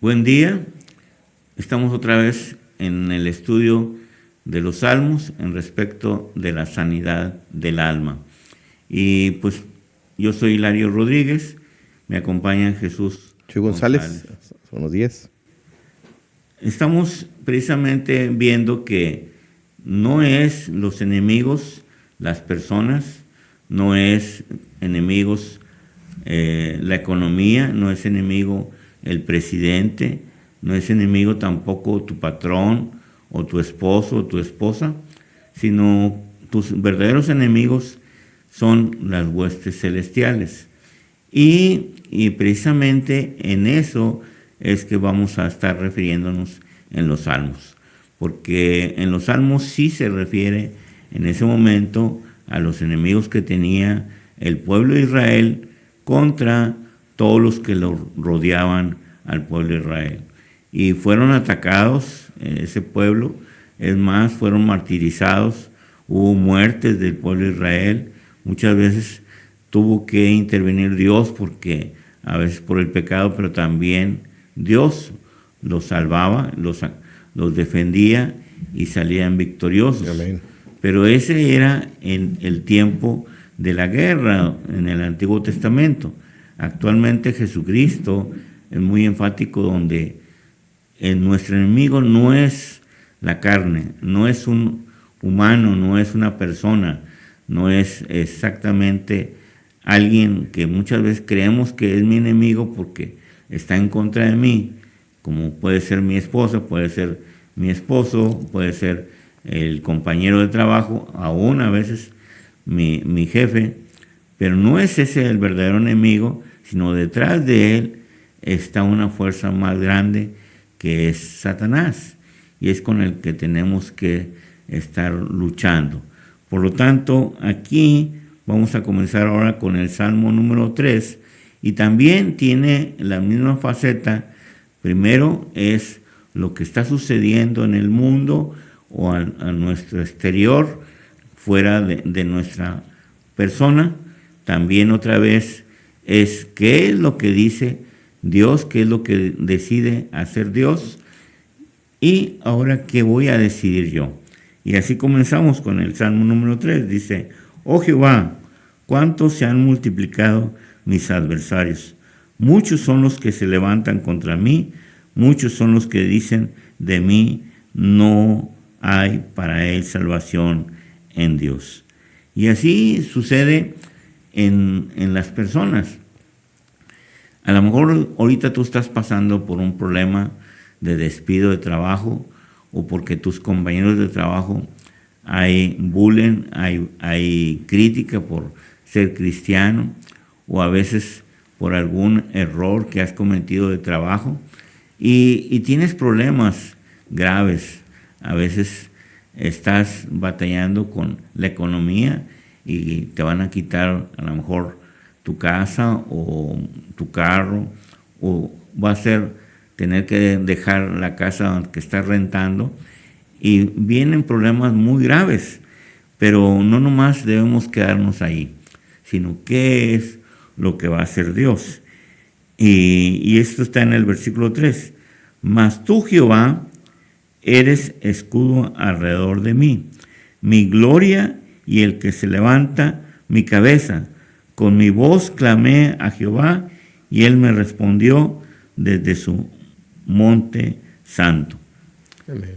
Buen día, estamos otra vez en el estudio de los Salmos en respecto de la sanidad del alma. Y pues yo soy Hilario Rodríguez, me acompaña Jesús Chuy González, buenos días. Estamos precisamente viendo que no es los enemigos, las personas, no es enemigos la economía, no es enemigo el presidente, no es enemigo tampoco tu patrón o tu esposo o tu esposa, sino tus verdaderos enemigos son las huestes celestiales. Y precisamente en eso es que vamos a estar refiriéndonos en los salmos, porque en los salmos sí se refiere en ese momento a los enemigos que tenía el pueblo de Israel contra todos los que lo rodeaban al pueblo de Israel. Y fueron atacados ese pueblo, es más, fueron martirizados, hubo muertes del pueblo de Israel, muchas veces tuvo que intervenir Dios porque a veces por el pecado, pero también Dios los salvaba, los defendía y salían victoriosos. Amén. Pero ese era en el tiempo de la guerra en el Antiguo Testamento. Actualmente Jesucristo es muy enfático donde nuestro enemigo no es la carne, no es un humano, no es una persona, no es exactamente alguien que muchas veces creemos que es mi enemigo porque está en contra de mí, como puede ser mi esposa, puede ser mi esposo, puede ser el compañero de trabajo, aún a veces mi jefe, pero no es ese el verdadero enemigo, sino detrás de él está una fuerza más grande que es Satanás, y es con el que tenemos que estar luchando. Por lo tanto, aquí vamos a comenzar ahora con el Salmo número 3, y también tiene la misma faceta. Primero es lo que está sucediendo en el mundo o a nuestro exterior, fuera de nuestra persona. También otra vez es qué es lo que dice Dios, qué es lo que decide hacer Dios, y ahora qué voy a decidir yo. Y así comenzamos con el Salmo número 3. Dice: oh Jehová, cuánto se han multiplicado mis adversarios. Muchos son los que se levantan contra mí, muchos son los que dicen de mí, no hay para él salvación en Dios. Y así sucede en las personas. A lo mejor ahorita tú estás pasando por un problema de despido de trabajo, o porque tus compañeros de trabajo hay bullying, hay crítica por ser cristiano, o a veces por algún error que has cometido de trabajo, y tienes problemas graves. A veces estás batallando con la economía y te van a quitar a lo mejor tu casa o tu carro, o va a ser tener que dejar la casa que estás rentando, y vienen problemas muy graves. Pero no nomás debemos quedarnos ahí, sino qué es lo que va a hacer Dios. Y esto está en el versículo 3. Mas tú, Jehová, eres escudo alrededor de mí, mi gloria y el que se levanta mi cabeza. Con mi voz clamé a Jehová, y él me respondió desde su monte santo. Amén.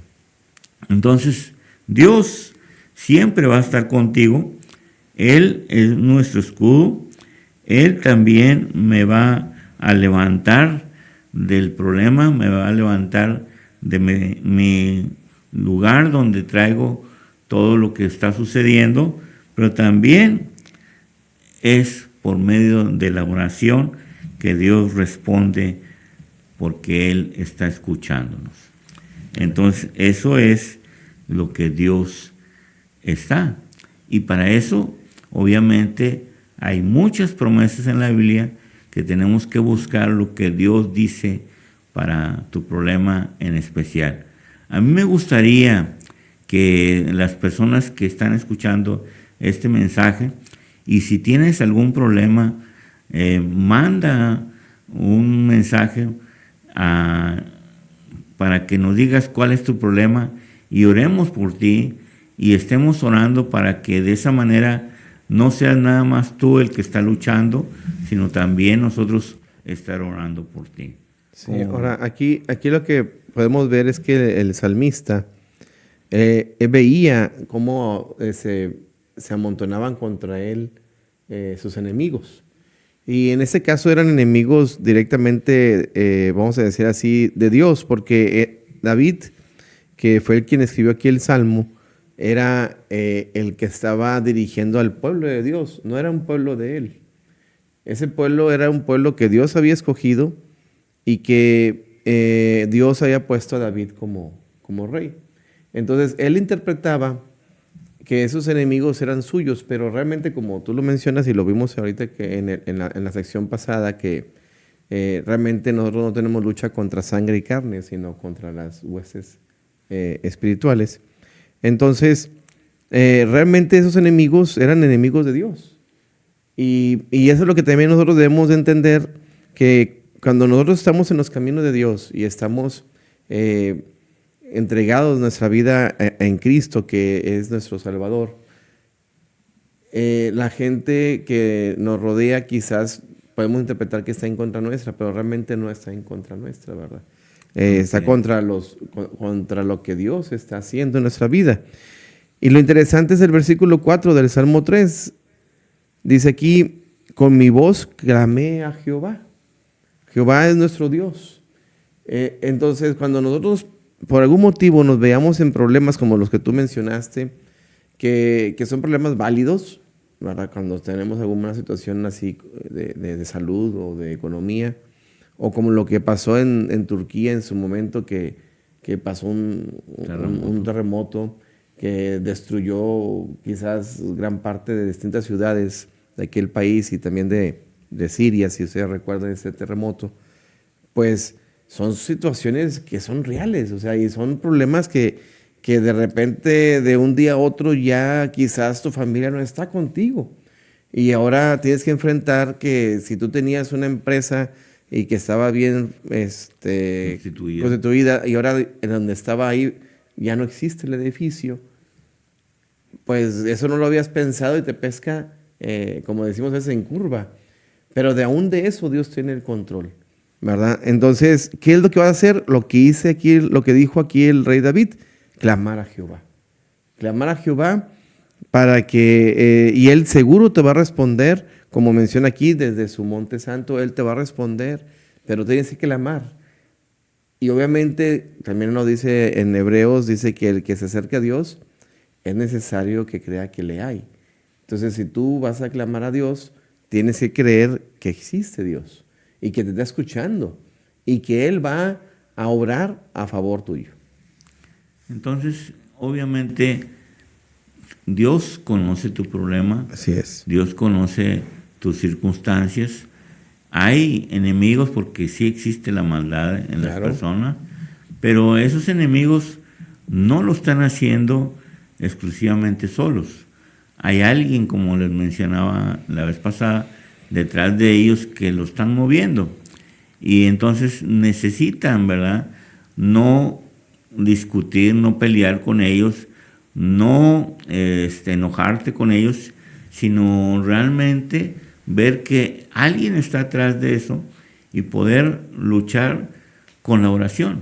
Entonces, Dios siempre va a estar contigo. Él es nuestro escudo. Él también me va a levantar del problema, me va a levantar de mi lugar donde traigo todo lo que está sucediendo, pero también es por medio de la oración que Dios responde, porque Él está escuchándonos. Entonces, eso es lo que Dios está. Y para eso, obviamente, hay muchas promesas en la Biblia que tenemos que buscar lo que Dios dice para tu problema en especial. A mí me gustaría que las personas que están escuchando este mensaje, y si tienes algún problema, manda un mensaje para que nos digas cuál es tu problema y oremos por ti y estemos orando para que de esa manera no seas nada más tú el que está luchando, sino también nosotros estar orando por ti. Sí, ahora aquí lo que podemos ver es que el salmista veía cómo se amontonaban contra él sus enemigos. Y en ese caso eran enemigos directamente, vamos a decir así, de Dios, porque David, que fue el quien escribió aquí el Salmo, era el que estaba dirigiendo al pueblo de Dios, no era un pueblo de él. Ese pueblo era un pueblo que Dios había escogido y que Dios había puesto a David como rey. Entonces, él interpretaba que esos enemigos eran suyos, pero realmente, como tú lo mencionas y lo vimos ahorita que en la sección pasada, que realmente nosotros no tenemos lucha contra sangre y carne, sino contra las huestes espirituales. Entonces, realmente esos enemigos eran enemigos de Dios. Y eso es lo que también nosotros debemos de entender, que cuando nosotros estamos en los caminos de Dios y estamos entregados nuestra vida en Cristo, que es nuestro Salvador, la gente que nos rodea quizás podemos interpretar que está en contra nuestra, pero realmente no está en contra nuestra, ¿verdad? Está contra lo que Dios está haciendo en nuestra vida. Y lo interesante es el versículo 4 del Salmo 3. Dice aquí, con mi voz clamé a Jehová. Jehová es nuestro Dios. Entonces, cuando nosotros por algún motivo nos veamos en problemas como los que tú mencionaste, que son problemas válidos, ¿verdad? Cuando tenemos alguna situación así de salud o de economía, o como lo que pasó en Turquía en su momento, que pasó un terremoto que destruyó quizás gran parte de distintas ciudades de aquel país y también de Siria, si ustedes recuerdan ese terremoto, pues son situaciones que son reales, o sea, y son problemas que de repente de un día a otro ya quizás tu familia no está contigo. Y ahora tienes que enfrentar que si tú tenías una empresa y que estaba bien constituida y ahora en donde estaba ahí ya no existe el edificio, pues eso no lo habías pensado y te pesca, como decimos a veces, en curva. Pero aún de eso Dios tiene el control, ¿verdad? Entonces, ¿qué es lo que va a hacer? Lo que dice aquí, lo que dijo aquí el rey David, clamar a Jehová. Clamar a Jehová para que, y Él seguro te va a responder, como menciona aquí, desde su monte santo, Él te va a responder, pero tienes que clamar. Y obviamente, también nos dice en Hebreos, dice que el que se acerca a Dios, es necesario que crea que le hay. Entonces, si tú vas a clamar a Dios, tienes que creer que existe Dios y que te está escuchando y que Él va a obrar a favor tuyo. Entonces, obviamente, Dios conoce tu problema. Así es. Dios conoce tus circunstancias. Hay enemigos porque sí existe la maldad en las personas, pero esos enemigos no lo están haciendo exclusivamente solos. Hay alguien, como les mencionaba la vez pasada, detrás de ellos que lo están moviendo. Y entonces necesitan, ¿verdad?, no discutir, no pelear con ellos, no enojarte con ellos, sino realmente ver que alguien está atrás de eso y poder luchar con la oración,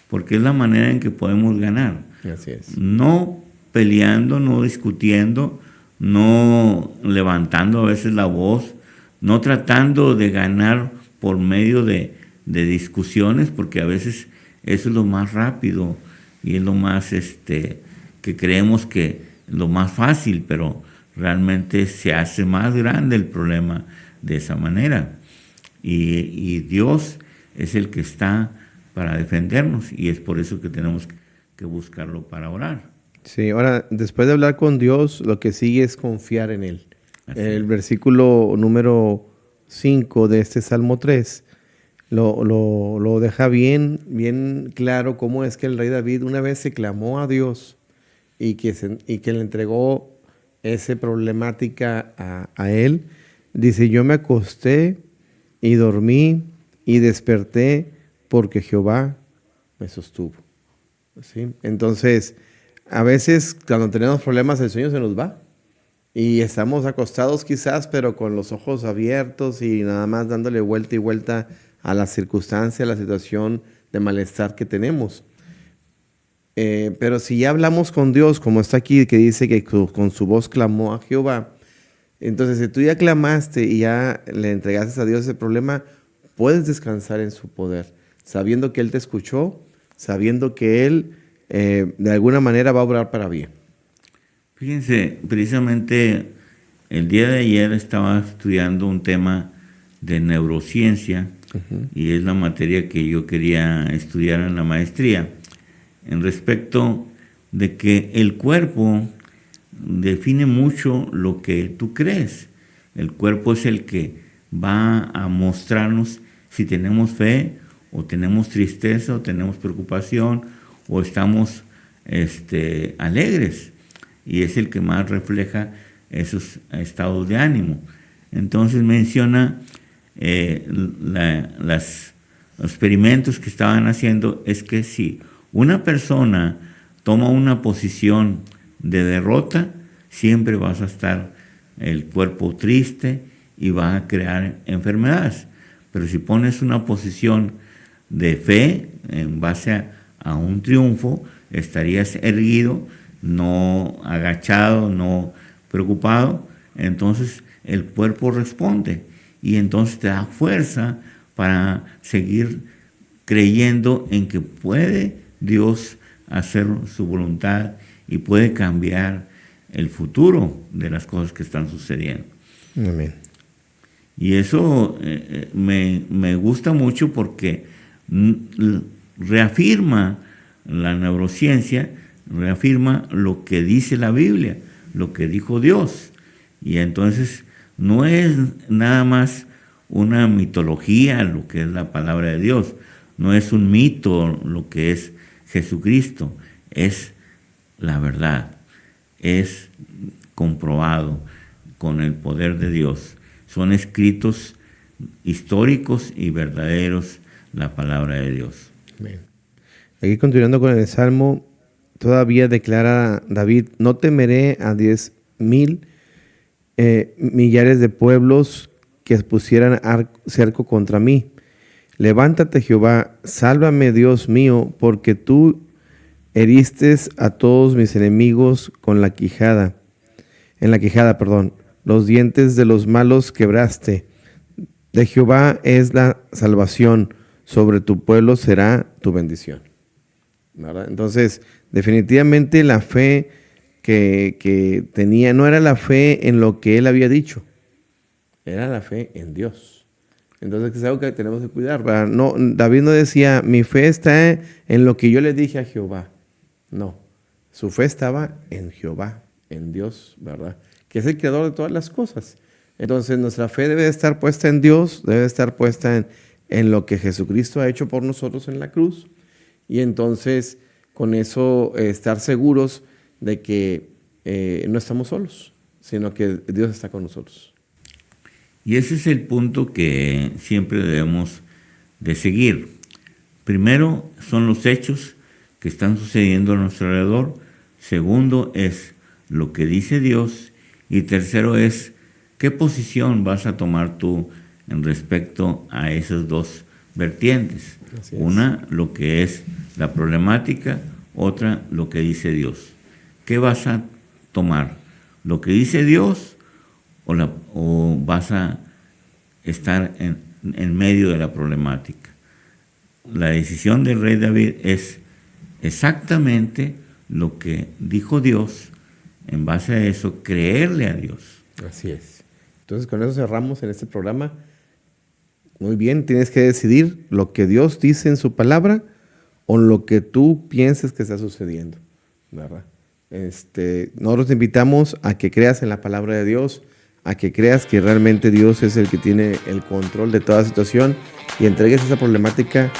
porque es la manera en que podemos ganar. Así es. No peleando, no discutiendo, no levantando a veces la voz, no tratando de ganar por medio de discusiones, porque a veces eso es lo más rápido y es lo más que creemos que es lo más fácil, pero realmente se hace más grande el problema de esa manera. Y Dios es el que está para defendernos y es por eso que tenemos que buscarlo para orar. Sí, ahora, después de hablar con Dios, lo que sigue es confiar en Él. El versículo número 5 de este Salmo 3 lo deja bien claro cómo es que el rey David una vez se clamó a Dios y que le entregó esa problemática a él. Dice, yo me acosté y dormí y desperté porque Jehová me sostuvo. ¿Sí? Entonces, a veces cuando tenemos problemas el sueño se nos va y estamos acostados quizás, pero con los ojos abiertos y nada más dándole vuelta y vuelta a la circunstancia, a la situación de malestar que tenemos. Pero si ya hablamos con Dios, como está aquí, que dice que con su voz clamó a Jehová, entonces si tú ya clamaste y ya le entregaste a Dios ese problema, puedes descansar en su poder, sabiendo que Él te escuchó, sabiendo que Él de alguna manera va a obrar para bien. Fíjense, precisamente el día de ayer estaba estudiando un tema de neurociencia, y es la materia que yo quería estudiar en la maestría, en respecto de que el cuerpo define mucho lo que tú crees. El cuerpo es el que va a mostrarnos si tenemos fe o tenemos tristeza o tenemos preocupación o estamos alegres, y es el que más refleja esos estados de ánimo. Entonces menciona los experimentos que estaban haciendo, es que si una persona toma una posición de derrota, siempre vas a estar el cuerpo triste y va a crear enfermedades. Pero si pones una posición de fe en base a un triunfo, estarías erguido, no agachado, no preocupado. Entonces el cuerpo responde y entonces te da fuerza para seguir creyendo en que puede Dios hacer su voluntad y puede cambiar el futuro de las cosas que están sucediendo. Amén. Y eso me gusta mucho porque reafirma la neurociencia, reafirma lo que dice la Biblia, lo que dijo Dios. Y entonces no es nada más una mitología lo que es la palabra de Dios, no es un mito lo que es Jesucristo, es la verdad, es comprobado con el poder de Dios. Son escritos históricos y verdaderos la palabra de Dios. Amén. Aquí continuando con el Salmo, todavía declara David: no temeré a 10,000 millares de pueblos que pusieran cerco contra mí. Levántate, Jehová, sálvame, Dios mío, porque tú heriste a todos mis enemigos con la quijada. En la quijada, los dientes de los malos quebraste. De Jehová es la salvación, sobre tu pueblo será tu bendición. ¿Verdad? Entonces, definitivamente la fe que tenía no era la fe en lo que él había dicho, era la fe en Dios. Entonces es algo que tenemos que cuidar, ¿verdad? No, David no decía, mi fe está en lo que yo le dije a Jehová. No, su fe estaba en Jehová, en Dios, ¿verdad? Que es el creador de todas las cosas. Entonces nuestra fe debe estar puesta en Dios, debe estar puesta en lo que Jesucristo ha hecho por nosotros en la cruz. Y entonces con eso estar seguros de que no estamos solos, sino que Dios está con nosotros. Y ese es el punto que siempre debemos de seguir. Primero son los hechos que están sucediendo a nuestro alrededor. Segundo es lo que dice Dios. Y tercero es qué posición vas a tomar tú en respecto a esas dos vertientes. Una, lo que es la problemática, otra, lo que dice Dios. ¿Qué vas a tomar? ¿Lo que dice Dios o vas a estar en medio de la problemática? La decisión del rey David es exactamente lo que dijo Dios. En base a eso, creerle a Dios. Así es. Entonces, con eso cerramos en este programa. Muy bien, tienes que decidir lo que Dios dice en su palabra o lo que tú pienses que está sucediendo, ¿verdad? Nosotros te invitamos a que creas en la palabra de Dios, a que creas que realmente Dios es el que tiene el control de toda situación y entregues esa problemática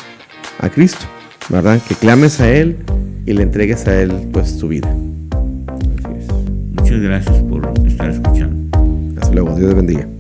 a Cristo, ¿verdad? Que clames a Él y le entregues a Él pues tu vida. Así es. Muchas gracias por estar escuchando. Hasta luego, Dios te bendiga.